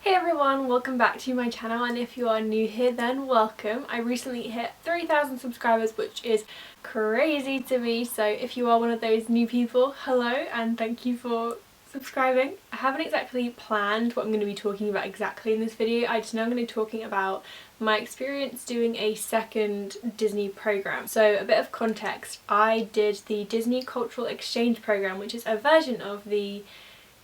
Hey everyone, welcome back to my channel, and if you are new here then welcome. I recently hit 3,000 subscribers, which is crazy to me, so if you are one of those new people, hello and thank you for subscribing. I haven't exactly planned what I'm going to be talking about exactly in this video. I just know I'm going to be talking about my experience doing a second Disney program. So a bit of context, I did the Disney Cultural Exchange program, which is a version of the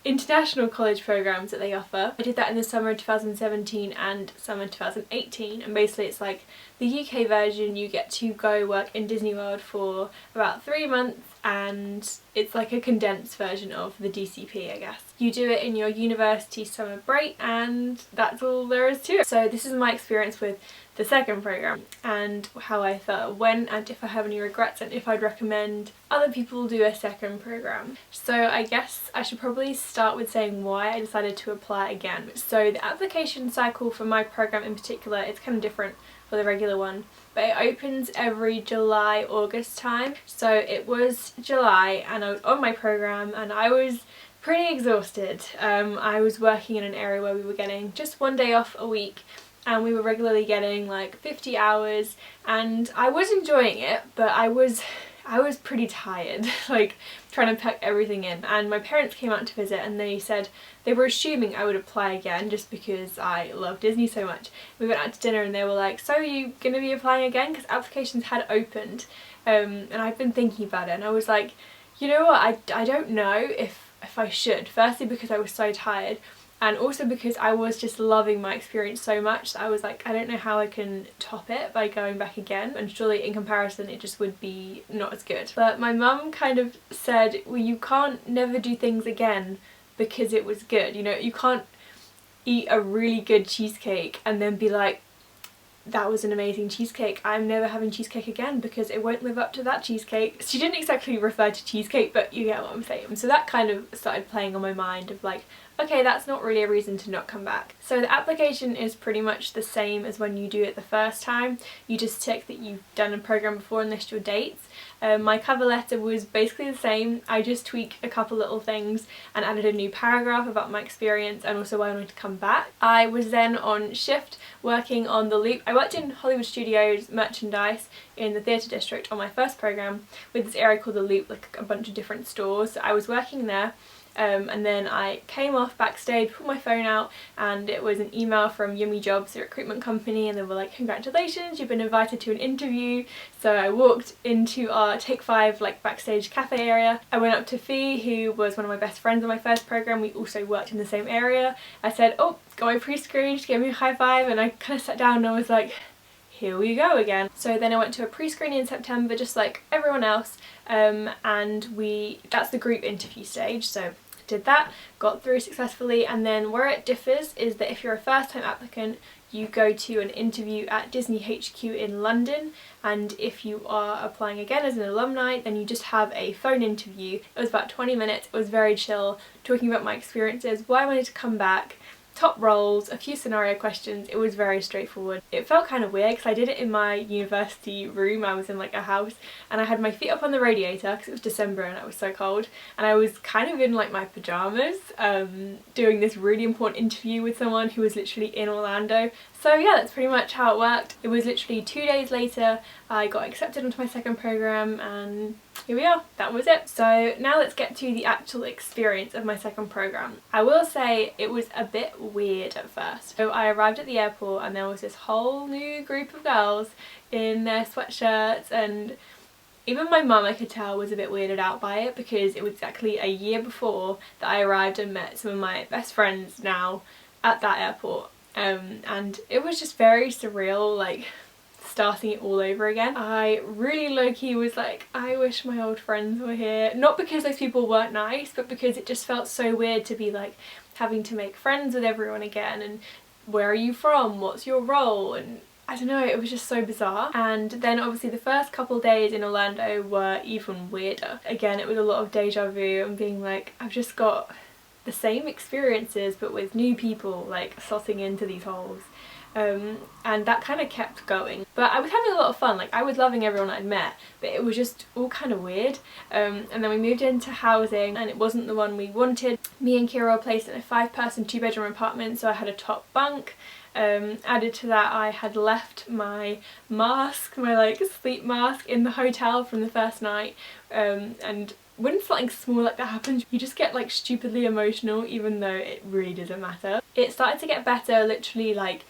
international college programs that they offer. I did that in the summer of 2017 and summer 2018, and basically it's like the UK version. You get to go work in Disney World for about 3 months, and it's like a condensed version of the DCP, I guess. You do it in your university summer break, and that's all there is to it. So this is my experience with the second program and how I felt, when and if I have any regrets, and if I'd recommend other people do a second program. So I guess I should probably start with saying why I decided to apply again. So the application cycle for my program in particular, it's kind of different for the regular one, but it opens every July, August time. So it was July and I was on my program and I was pretty exhausted. I was working in an area where we were getting just 1 day off a week, and we were regularly getting like 50 hours, and I was enjoying it, but I was pretty tired, like trying to pack everything in. And my parents came out to visit and they said they were assuming I would apply again just because I love Disney so much. We went out to dinner and they were like, so are you going to be applying again? Because applications had opened, and I've been thinking about it, and I was like, you know what, I don't know if I should. Firstly because I was so tired, and also because I was just loving my experience so much that I was like, I don't know how I can top it by going back again, and surely in comparison it just would be not as good. But my mum kind of said, well, you can't never do things again because it was good, you know, you can't eat a really good cheesecake and then be like, that was an amazing cheesecake, I'm never having cheesecake again because it won't live up to that cheesecake. She didn't exactly refer to cheesecake, but you get what I'm saying. So that kind of started playing on my mind of like, okay, that's not really a reason to not come back. So the application is pretty much the same as when you do it the first time. You just tick that you've done a program before and list your dates. My cover letter was basically the same. I just tweaked a couple little things and added a new paragraph about my experience and also why I wanted to come back. I was then on shift working on the Loop. I worked in Hollywood Studios merchandise in the theatre district on my first program with this area called the Loop, like a bunch of different stores. So I was working there. And then I came off backstage, pulled my phone out, and it was an email from Yummy Jobs, the recruitment company, and they were like, congratulations, you've been invited to an interview. So I walked into our Take 5 like backstage cafe area. I went up to Fee, who was one of my best friends on my first program. We also worked in the same area. I said, oh, got my pre-screen, she gave me a high five, and I kind of sat down and I was like, here we go again. So then I went to a pre-screening in September just like everyone else, and that's the group interview stage. So did that, got through successfully, and then where it differs is that if you're a first time applicant you go to an interview at Disney HQ in London, and if you are applying again as an alumni then you just have a phone interview. It was about 20 minutes, it was very chill, talking about my experiences, why I wanted to come back, top roles, a few scenario questions. It was very straightforward. It felt kind of weird because I did it in my university room. I was in like a house and I had my feet up on the radiator because it was December and it was so cold, and I was kind of in like my pyjamas doing this really important interview with someone who was literally in Orlando. So yeah, that's pretty much how it worked. It was literally 2 days later I got accepted onto my second program, and here we are, that was it. So now let's get to the actual experience of my second program. I will say it was a bit weird at first. So I arrived at the airport and there was this whole new group of girls in their sweatshirts, and even my mum, I could tell, was a bit weirded out by it because it was exactly a year before that I arrived and met some of my best friends now at that airport. And it was just very surreal, like starting it all over again. I really low-key was like, I wish my old friends were here. Not because those people weren't nice, but because it just felt so weird to be like having to make friends with everyone again, and where are you from, what's your role, and I don't know, it was just so bizarre. And then obviously the first couple days in Orlando were even weirder. Again, it was a lot of deja vu and being like, I've just got the same experiences but with new people like slotting into these holes. And that kind of kept going. But I was having a lot of fun, like I was loving everyone I'd met, but it was just all kind of weird. And then we moved into housing and it wasn't the one we wanted. Me and Kira were placed in a 5-person 2-bedroom apartment, so I had a top bunk. Added to that, I had left my mask, my like sleep mask, in the hotel from the first night, and when something small like that happens, you just get like stupidly emotional, even though it really doesn't matter. It started to get better literally like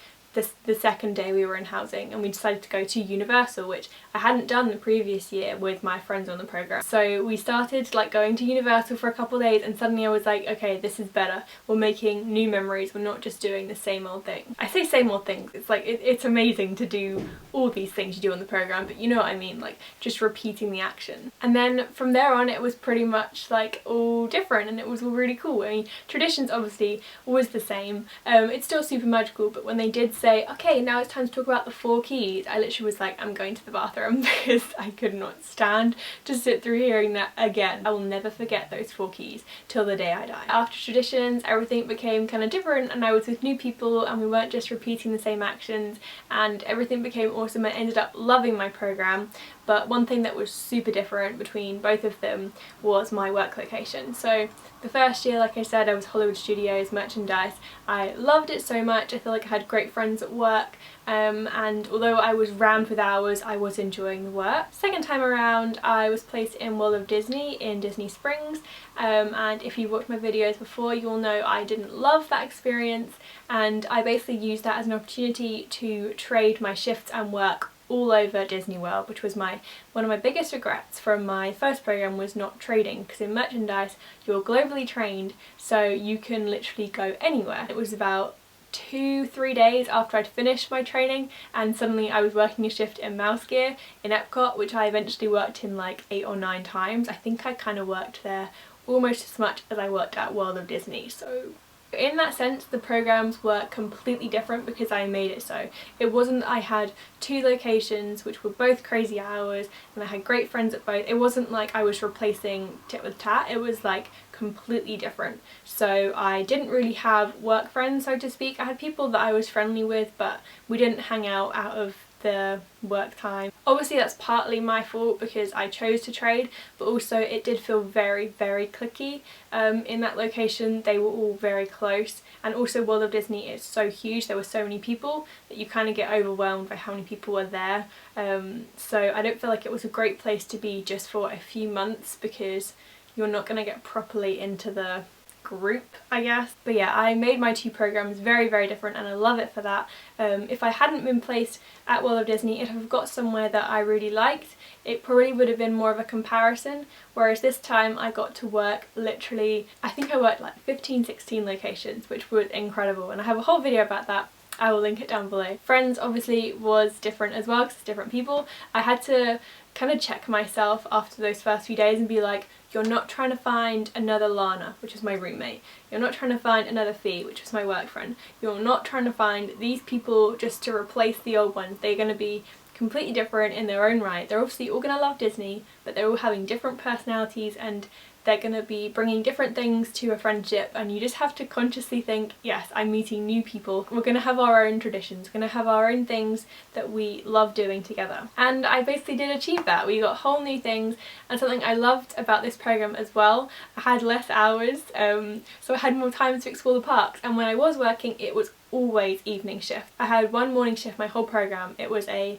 the second day we were in housing, and we decided to go to Universal, which I hadn't done the previous year with my friends on the programme. So we started like going to Universal for a couple of days, and suddenly I was like, okay, this is better. We're making new memories, we're not just doing the same old thing. I say same old things, it's like it's amazing to do all these things you do on the programme, but you know what I mean, like just repeating the action. And then from there on it was pretty much like all different, and it was all really cool. I mean, traditions obviously always the same, it's still super magical, but when they did say, okay, now it's time to talk about the 4 keys, I literally was like, I'm going to the bathroom because I could not stand to sit through hearing that again. I will never forget those 4 keys till the day I die. After traditions, everything became kind of different, and I was with new people and we weren't just repeating the same actions, and everything became awesome. I ended up loving my programme. But one thing that was super different between both of them was my work location. So the first year, like I said, I was Hollywood Studios merchandise. I loved it so much. I feel like I had great friends at work, and although I was rammed with hours, I was enjoying the work. Second time around, I was placed in World of Disney in Disney Springs, and if you've watched my videos before, you'll know I didn't love that experience, and I basically used that as an opportunity to trade my shifts and work all over Disney World, which was one of my biggest regrets from my first program, was not trading, because in merchandise you're globally trained, so you can literally go anywhere. It was about 2-3 days after I'd finished my training, and suddenly I was working a shift in Mouse Gear in Epcot, which I eventually worked in like 8 or 9 times. I think I kind of worked there almost as much as I worked at World of Disney. So in that sense, the programs were completely different because I made it so. It wasn't that I had 2 locations which were both crazy hours and I had great friends at both. It wasn't like I was replacing tit with tat, it was like completely different. So I didn't really have work friends, so to speak. I had people that I was friendly with, but we didn't hang out of the work time. Obviously that's partly my fault because I chose to trade, but also it did feel very, very cliquey in that location. They were all very close, and also World of Disney is so huge, there were so many people that you kind of get overwhelmed by how many people were there. So I don't feel like it was a great place to be just for a few months, because you're not going to get properly into the group, I guess. But yeah, I made my 2 programs very, very different, and I love it for that. If I hadn't been placed at World of Disney, if I've got somewhere that I really liked, it probably would have been more of a comparison, whereas this time I got to work literally, I think I worked like 15-16 locations, which was incredible, and I have a whole video about that. I will link it down below. Friends obviously was different as well because it's different people. I had to kind of check myself after those first few days and be like, you're not trying to find another Lana, which is my roommate. You're not trying to find another Fee, which was my work friend. You're not trying to find these people just to replace the old ones. They're going to be completely different in their own right. They're obviously all going to love Disney, but they're all having different personalities, and they're going to be bringing different things to a friendship, and you just have to consciously think, yes, I'm meeting new people. We're going to have our own traditions, we're going to have our own things that we love doing together. And I basically did achieve that. We got whole new things, and something I loved about this program as well, I had less hours, so I had more time to explore the parks, and when I was working it was always evening shift. I had one morning shift my whole program. It was a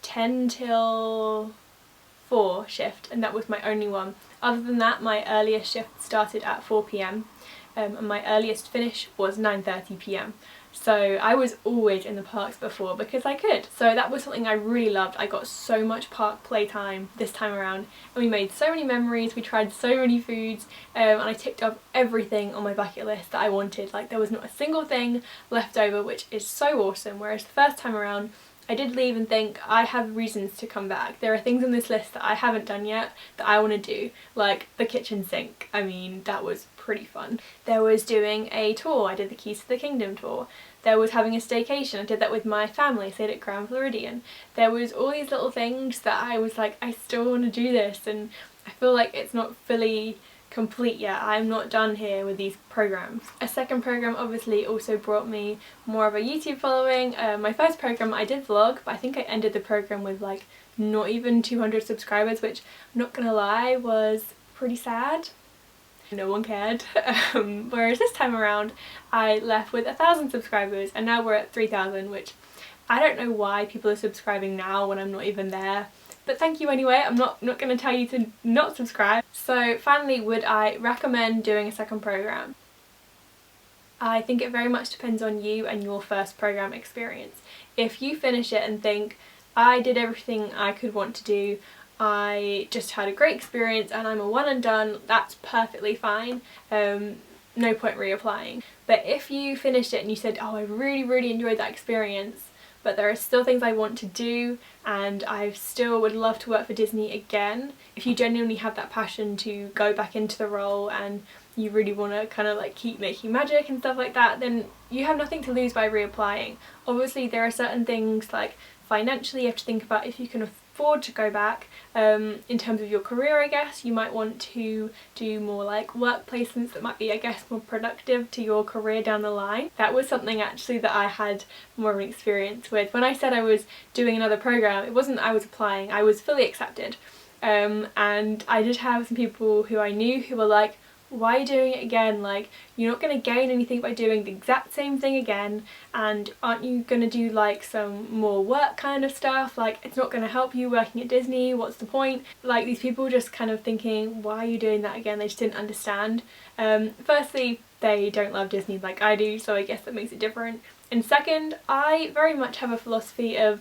10 till 4 shift, and that was my only one. Other than that, my earliest shift started at 4 PM and my earliest finish was 9:30 PM. So I was always in the parks before because I could. So that was something I really loved. I got so much park playtime this time around, and we made so many memories, we tried so many foods, and I ticked off everything on my bucket list that I wanted. Like, there was not a single thing left over, which is so awesome. Whereas the first time around, I did leave and think, I have reasons to come back. There are things on this list that I haven't done yet that I want to do, like the kitchen sink. I mean, that was pretty fun. There was doing a tour. I did the Keys to the Kingdom tour. There was having a staycation. I did that with my family, stayed at Grand Floridian. There was all these little things that I was like, I still want to do this, and I feel like it's not fully complete yet. I'm not done here with these programs. A second program obviously also brought me more of a YouTube following. My first program I did vlog, but I think I ended the program with like not even 200 subscribers, which I'm not gonna lie was pretty sad. No one cared. Whereas this time around I left with 1,000 subscribers and now we're at 3,000, which I don't know why people are subscribing now when I'm not even there. But thank you anyway. I'm not going to tell you to not subscribe. So finally, would I recommend doing a second program? I think it very much depends on you and your first program experience. If you finish it and think, I did everything I could want to do, I just had a great experience and I'm a one and done, that's perfectly fine. No point reapplying. But if you finished it and you said, oh, I really enjoyed that experience, but there are still things I want to do and I still would love to work for Disney again, if you genuinely have that passion to go back into the role and you really want to kind of like keep making magic and stuff like that, then you have nothing to lose by reapplying. Obviously there are certain things like financially you have to think about if you can afford to go back. In terms of your career, I guess you might want to do more like work placements that might be, I guess, more productive to your career down the line. That was something actually that I had more of an experience with. When I said I was doing another program, it wasn't that I was applying, I was fully accepted. And I did have some people who I knew who were like, why are you doing it again? Like, you're not going to gain anything by doing the exact same thing again, and aren't you going to do like some more work kind of stuff? Like, it's not going to help you working at Disney, what's the point? Like, these people just kind of thinking, why are you doing that again? They just didn't understand. Firstly, they don't love Disney like I do, so I guess that makes it different. And second, I very much have a philosophy of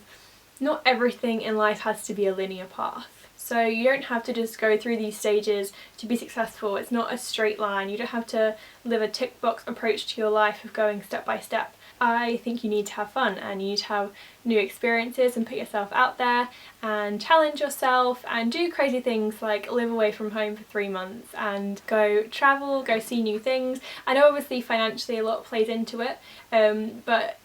not everything in life has to be a linear path. So you don't have to just go through these stages to be successful. It's not a straight line. You don't have to live a tick box approach to your life of going step by step. I think you need to have fun and you need to have new experiences and put yourself out there and challenge yourself and do crazy things like live away from home for 3 months and go travel, go see new things. I know obviously financially a lot plays into it, but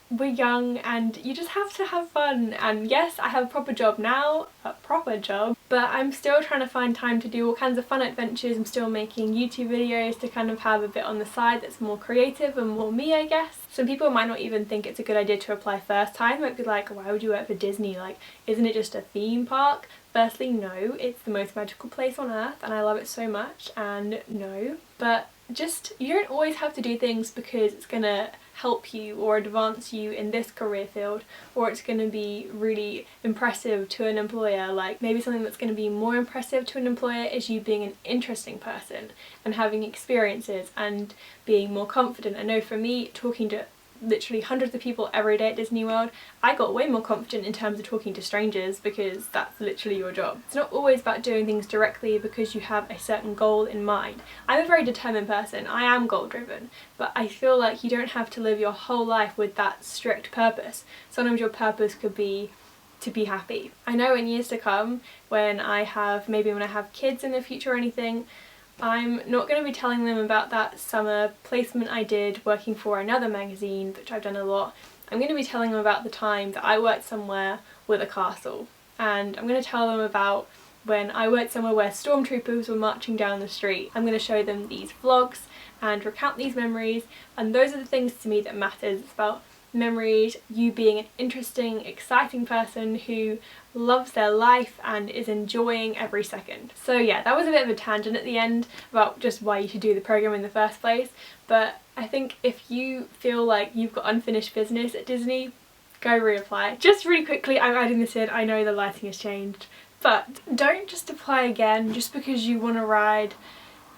we're young and you just have to have fun. And yes, I have a proper job now, but I'm still trying to find time to do all kinds of fun adventures. I'm still making YouTube videos to kind of have a bit on the side that's more creative and more me, I guess. Some people might not even think it's a good idea to apply first time. Might be like, why would you work for Disney? Like, isn't it just a theme park? Firstly, no, it's the most magical place on earth and I love it so much, and no, but just, you don't always have to do things because it's gonna help you or advance you in this career field, or it's going to be really impressive to an employer. Like, maybe something that's going to be more impressive to an employer is you being an interesting person and having experiences and being more confident. I know for me, talking to literally hundreds of people every day at Disney World, I got way more confident in terms of talking to strangers because that's literally your job. It's not always about doing things directly because you have a certain goal in mind. I'm a very determined person, I am goal driven, but I feel like you don't have to live your whole life with that strict purpose. Sometimes your purpose could be to be happy. I know in years to come, when I have kids in the future or anything, I'm not going to be telling them about that summer placement I did working for another magazine, which I've done a lot. I'm going to be telling them about the time that I worked somewhere with a castle, and I'm going to tell them about when I worked somewhere where stormtroopers were marching down the street. I'm going to show them these vlogs and recount these memories, and those are the things to me that matters. It's about memories, you being an interesting, exciting person who loves their life and is enjoying every second. So yeah, that was a bit of a tangent at the end about just why you should do the program in the first place, but I think if you feel like you've got unfinished business at Disney, go reapply. Just really quickly, I'm adding this in, I know the lighting has changed, but don't just apply again just because you want to ride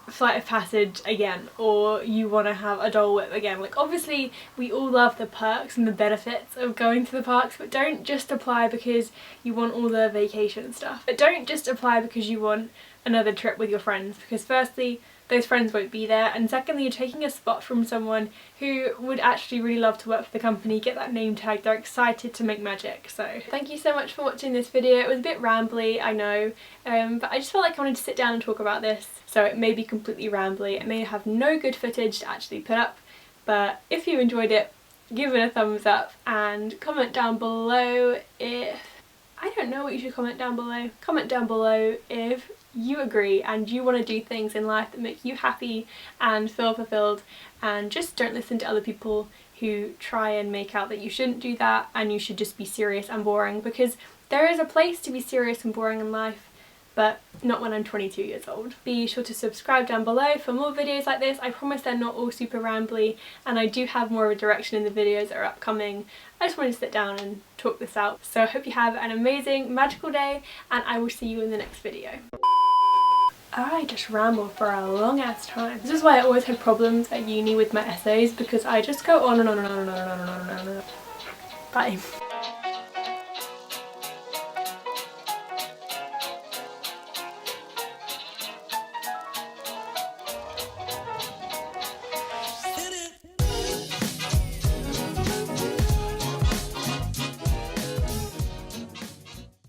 Flight of Passage again, or you want to have a Dole Whip again. Like, obviously we all love the perks and the benefits of going to the parks, but don't just apply because you want all the vacation stuff. But don't just apply because you want another trip with your friends, because firstly, those friends won't be there, and secondly, you're taking a spot from someone who would actually really love to work for the company, get that name tag, they're excited to make magic. So thank you so much for watching this video. It was a bit rambly, I know, but I just felt like I wanted to sit down and talk about this, so it may be completely rambly, it may have no good footage to actually put up, but if you enjoyed it, give it a thumbs up and comment down below if... I don't know what you should comment down below. Comment down below if you agree and you want to do things in life that make you happy and feel fulfilled, and just don't listen to other people who try and make out that you shouldn't do that and you should just be serious and boring, because there is a place to be serious and boring in life, but not when I'm 22 years old. Be sure to subscribe down below for more videos like this. I promise they're not all super rambly, and I do have more of a direction in the videos that are upcoming. I just wanted to sit down and talk this out. So I hope you have an amazing, magical day, and I will see you in the next video. I just rambled for a long ass time. This is why I always had problems at uni with my essays, because I just go on and on and on and on and on and on and on. Bye.